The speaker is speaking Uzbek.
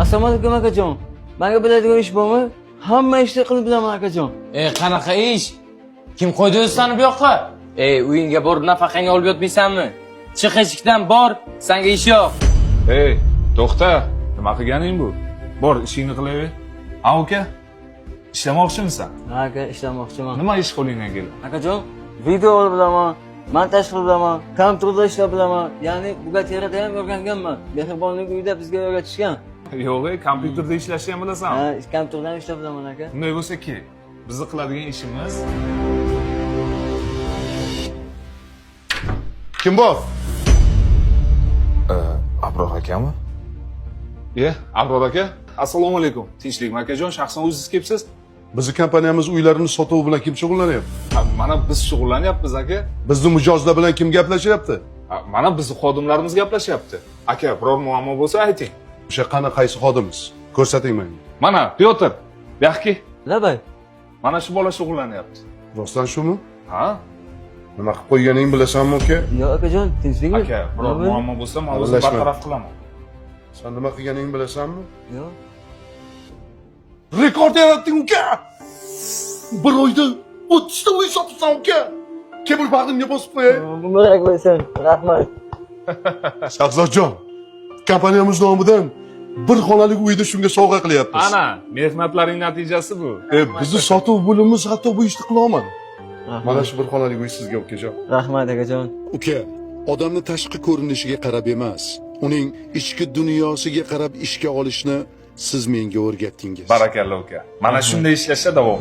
Assalomu alaykum akajon. Menga biladigan ish bormi? Hamma ishni qilib bilaman akajon. Qanaqa ish? Kim qo'ydi o'zi seni bu yoqqa? Uyingga borib nafaqangni olib yotmaysanmi? Chiq eshikdan bor, senga ish yo'q. To'xta. Nima qilganing bu? Bor, ishingni qilaver. Ha, uka. Ishlamoqchimisan? Ha aka, ishlamoqchiman. Nima ish qo'lingdan keladi? Akajon, video olib bilaman, montaj qilib bilaman, kompyuterda ishlab bilaman. Ya'ni bugateriyada ham o'rganganman. Mehribonlik uyida bizga o'rgatishgan. Yo'q, kompyuterda ishlashni ham bilasanmi? Ha, kompyuterda ham ishlab bilaman aka. Unday bo'lsa kerak. Bizni qiladigan ishimiz Kim bor? Abror akami? Abror aka. Assalomu alaykum. Tinchlikmi akajon? Shaxsan o'zingiz kelibsiz? Bizni kompaniyamiz uylarini sotuvi bilan kim shug'ullanyapti? Mana biz shug'ullanyapmiz aka. Bizni mijozlar bilan kim gaplashyapti? Mana bizni xodimlarimiz gaplashyapti. Aka, biror muammo bo'lsa ayting. O'sha qanaqaysi xodimiz? Ko'rsating menga. Mana Pyotr, buyoqqa. Labay. Mana shu bola shug'ullanyapti. Rostdan shumi? Ha? Nima qilib qo'yganingni bilasanmi, uka? Yo'q akajon, tinchlikmi? Aka, biror muammo bo'lsa, men o'zim bartaraf qilaman. Sen nima qilganingni bilasanmi? Yo'q. Rekord yaratding, uka! Bir oyda 30 ta uy sotibsan, uka! Kebul bag'rimga bosib qo'yay. Muborak bo'lsin. Rahmat. Shahzodjon, kompaniyamiz nomidan bir xonalik uyni shunga sovg'a qilyapmiz. Ana, mehnatlaring natijasi bu. Bizni sotuv bo'limimiz hatto bu ishni qila olmadi. Mana shu bir xonalik uy sizga, ukajon. Rahmat akajon. Uka, odamni tashqi ko'rinishiga qarab emas, uning ichki dunyosiga qarab ishga olishni siz menga o'rgatdingiz. Barakalloh uka. Mana shunday ishlashda davom.